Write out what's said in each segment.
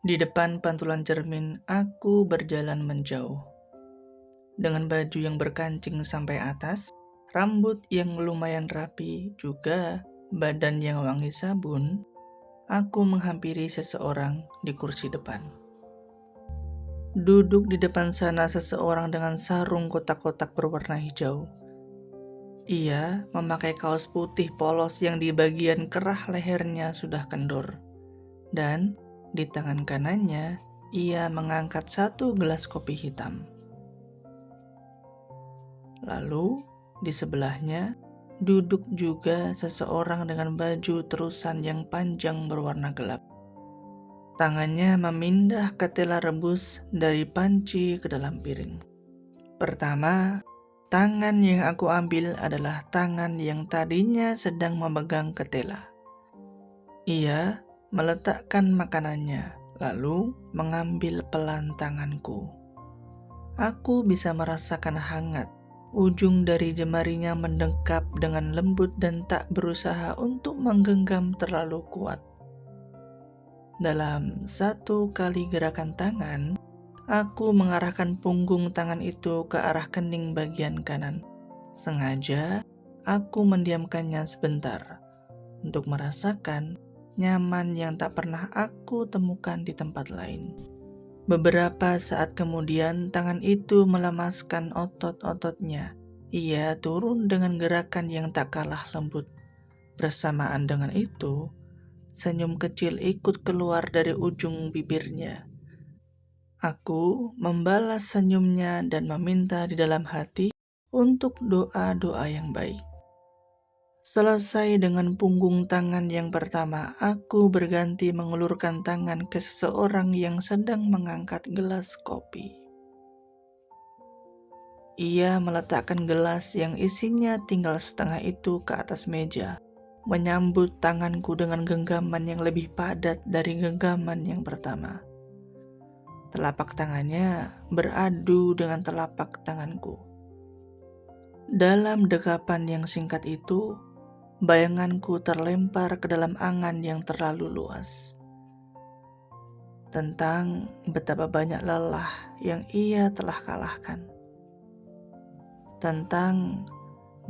Di depan pantulan cermin, aku berjalan menjauh. Dengan baju yang berkancing sampai atas, rambut yang lumayan rapi, juga badan yang wangi sabun, aku menghampiri seseorang di kursi depan. Duduk di depan sana seseorang dengan sarung kotak-kotak berwarna hijau. Ia memakai kaos putih polos yang di bagian kerah lehernya sudah kendor. Dan di tangan kanannya, ia mengangkat satu gelas kopi hitam. Lalu, di sebelahnya, duduk juga seseorang dengan baju terusan yang panjang berwarna gelap. Tangannya memindah ketela rebus dari panci ke dalam piring. Pertama, tangan yang aku ambil adalah tangan yang tadinya sedang memegang ketela. Ia meletakkan makanannya, lalu mengambil pelan tanganku. Aku bisa merasakan hangat. Ujung dari jemarinya mendekap dengan lembut dan tak berusaha untuk menggenggam terlalu kuat. Dalam satu kali gerakan tangan, aku mengarahkan punggung tangan itu ke arah kening bagian kanan. Sengaja, aku mendiamkannya sebentar untuk merasakan nyaman yang tak pernah aku temukan di tempat lain. Beberapa saat kemudian, tangan itu melemaskan otot-ototnya. Ia turun dengan gerakan yang tak kalah lembut. Bersamaan dengan itu, senyum kecil ikut keluar dari ujung bibirnya. Aku membalas senyumnya dan meminta di dalam hati untuk doa-doa yang baik. Selesai dengan punggung tangan yang pertama, aku berganti mengulurkan tangan ke seseorang yang sedang mengangkat gelas kopi. Ia meletakkan gelas yang isinya tinggal setengah itu ke atas meja, menyambut tanganku dengan genggaman yang lebih padat dari genggaman yang pertama. Telapak tangannya beradu dengan telapak tanganku. Dalam dekapan yang singkat itu, bayanganku terlempar ke dalam angan yang terlalu luas. Tentang betapa banyak lelah yang ia telah kalahkan. Tentang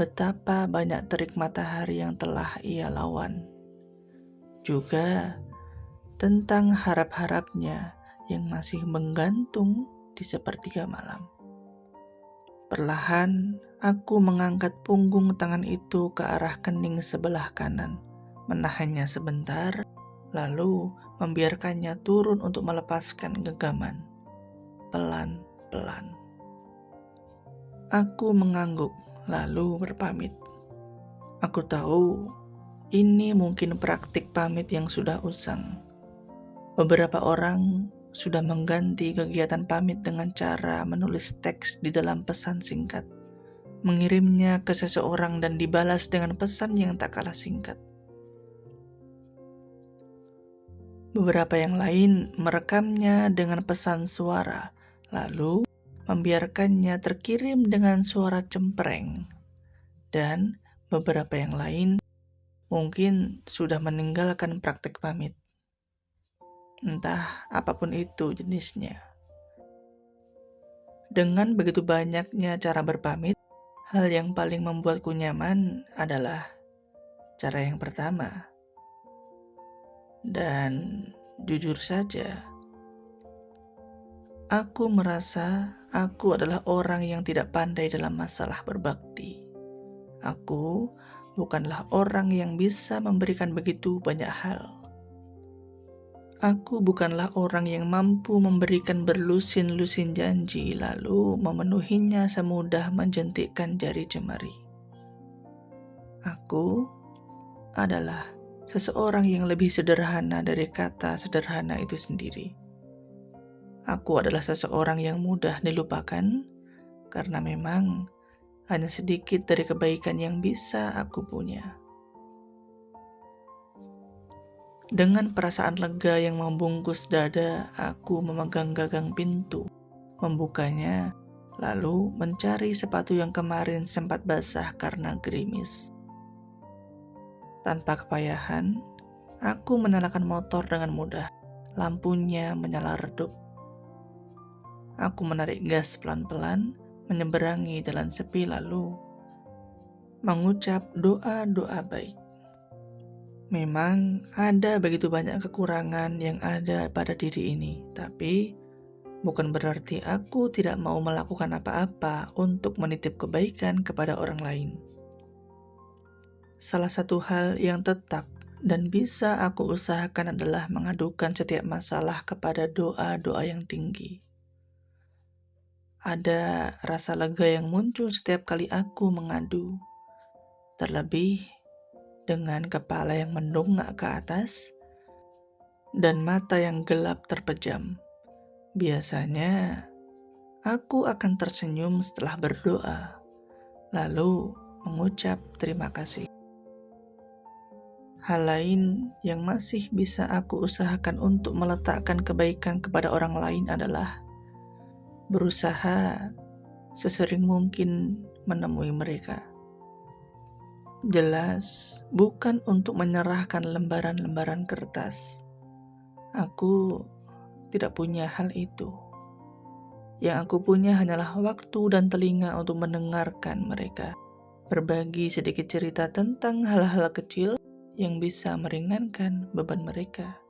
betapa banyak terik matahari yang telah ia lawan. Juga tentang harap-harapnya yang masih menggantung di sepertiga malam. Perlahan, aku mengangkat punggung tangan itu ke arah kening sebelah kanan, menahannya sebentar, lalu membiarkannya turun untuk melepaskan genggaman. Pelan-pelan. Aku mengangguk, lalu berpamit. Aku tahu ini mungkin praktik pamit yang sudah usang. Beberapa orang sudah mengganti kegiatan pamit dengan cara menulis teks di dalam pesan singkat, mengirimnya ke seseorang dan dibalas dengan pesan yang tak kalah singkat. Beberapa yang lain merekamnya dengan pesan suara, lalu membiarkannya terkirim dengan suara cempreng. Dan beberapa yang lain mungkin sudah meninggalkan praktek pamit. Entah apapun itu jenisnya. Dengan begitu banyaknya cara berpamit, hal yang paling membuatku nyaman adalah cara yang pertama. Dan jujur saja, aku merasa aku adalah orang yang tidak pandai dalam masalah berbakti. Aku bukanlah orang yang bisa memberikan begitu banyak hal. Aku bukanlah orang yang mampu memberikan berlusin-lusin janji lalu memenuhinya semudah menjentikkan jari jemari. Aku adalah seseorang yang lebih sederhana dari kata sederhana itu sendiri. Aku adalah seseorang yang mudah dilupakan karena memang hanya sedikit dari kebaikan yang bisa aku punya. Dengan perasaan lega yang membungkus dada, aku memegang gagang pintu, membukanya, lalu mencari sepatu yang kemarin sempat basah karena gerimis. Tanpa kepayahan, aku menyalakan motor dengan mudah, lampunya menyala redup. Aku menarik gas pelan-pelan, menyeberangi jalan sepi lalu mengucap doa-doa baik. Memang ada begitu banyak kekurangan yang ada pada diri ini, tapi bukan berarti aku tidak mau melakukan apa-apa untuk menitip kebaikan kepada orang lain. Salah satu hal yang tetap dan bisa aku usahakan adalah mengadukan setiap masalah kepada doa-doa yang tinggi. Ada rasa lega yang muncul setiap kali aku mengadu, terlebih dengan kepala yang mendongak ke atas dan mata yang gelap terpejam. Biasanya, aku akan tersenyum setelah berdoa, lalu mengucap terima kasih. Hal lain yang masih bisa aku usahakan untuk meletakkan kebaikan kepada orang lain adalah berusaha sesering mungkin menemui mereka. Jelas, bukan untuk menyerahkan lembaran-lembaran kertas. Aku tidak punya hal itu. Yang aku punya hanyalah waktu dan telinga untuk mendengarkan mereka, berbagi sedikit cerita tentang hal-hal kecil yang bisa meringankan beban mereka.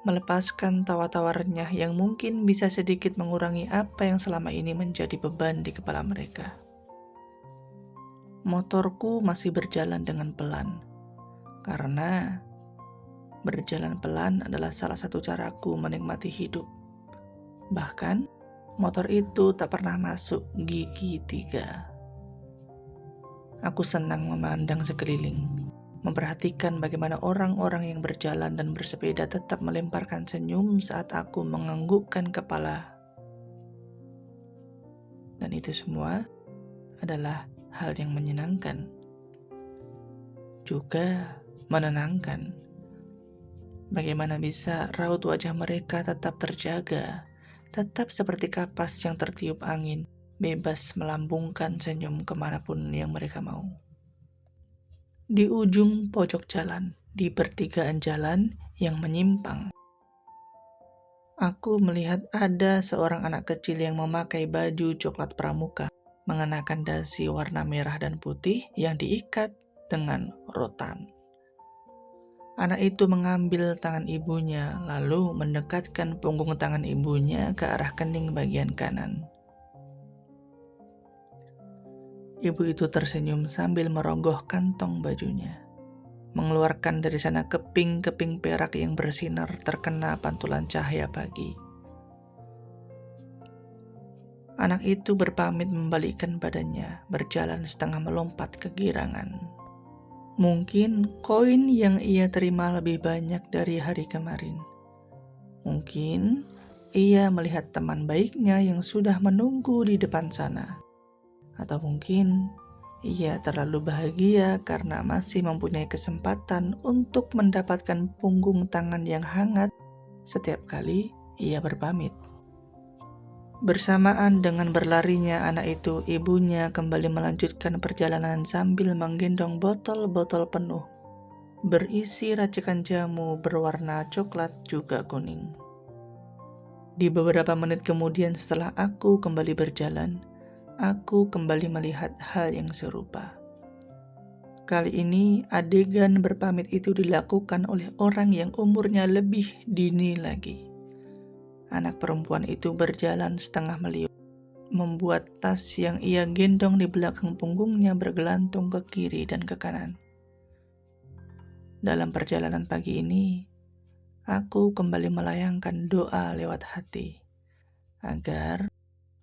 Melepaskan tawa-tawa renyah yang mungkin bisa sedikit mengurangi apa yang selama ini menjadi beban di kepala mereka. Motorku masih berjalan dengan pelan, karena berjalan pelan adalah salah satu caraku menikmati hidup. Bahkan, motor itu tak pernah masuk gigi 3. Aku senang memandang sekeliling, memperhatikan bagaimana orang-orang yang berjalan dan bersepeda tetap melemparkan senyum saat aku menganggukkan kepala. Dan itu semua adalah hal yang menyenangkan, juga menenangkan. Bagaimana bisa raut wajah mereka tetap terjaga, tetap seperti kapas yang tertiup angin, bebas melambungkan senyum kemanapun yang mereka mau. Di ujung pojok jalan, di pertigaan jalan yang menyimpang, aku melihat ada seorang anak kecil yang memakai baju coklat pramuka, mengenakan dasi warna merah dan putih yang diikat dengan rotan. Anak itu mengambil tangan ibunya, lalu mendekatkan punggung tangan ibunya ke arah kening bagian kanan. Ibu itu tersenyum sambil merogoh kantong bajunya, mengeluarkan dari sana keping-keping perak yang bersinar terkena pantulan cahaya pagi. Anak itu berpamit membalikkan badannya, berjalan setengah melompat kegirangan. Mungkin koin yang ia terima lebih banyak dari hari kemarin. Mungkin ia melihat teman baiknya yang sudah menunggu di depan sana. Atau mungkin ia terlalu bahagia karena masih mempunyai kesempatan untuk mendapatkan punggung tangan yang hangat setiap kali ia berpamit. Bersamaan dengan berlarinya anak itu, ibunya kembali melanjutkan perjalanan sambil menggendong botol-botol penuh, berisi racikan jamu berwarna coklat juga kuning. Di beberapa menit kemudian setelah aku kembali berjalan, aku kembali melihat hal yang serupa. Kali ini adegan berpamit itu dilakukan oleh orang yang umurnya lebih dini lagi. Anak perempuan itu berjalan setengah meliuk, membuat tas yang ia gendong di belakang punggungnya bergelantung ke kiri dan ke kanan. Dalam perjalanan pagi ini, aku kembali melayangkan doa lewat hati, agar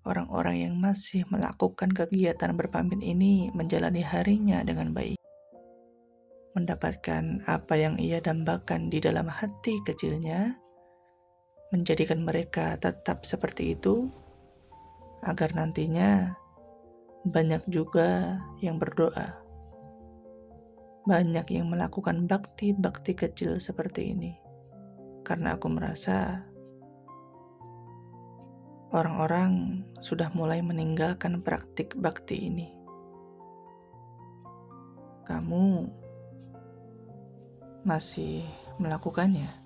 orang-orang yang masih melakukan kegiatan berpamit ini menjalani harinya dengan baik. Mendapatkan apa yang ia dambakan di dalam hati kecilnya, menjadikan mereka tetap seperti itu, agar nantinya banyak juga yang berdoa, banyak yang melakukan bakti-bakti kecil seperti ini. Karena aku merasa orang-orang sudah mulai meninggalkan praktik bakti ini. Kamu masih melakukannya?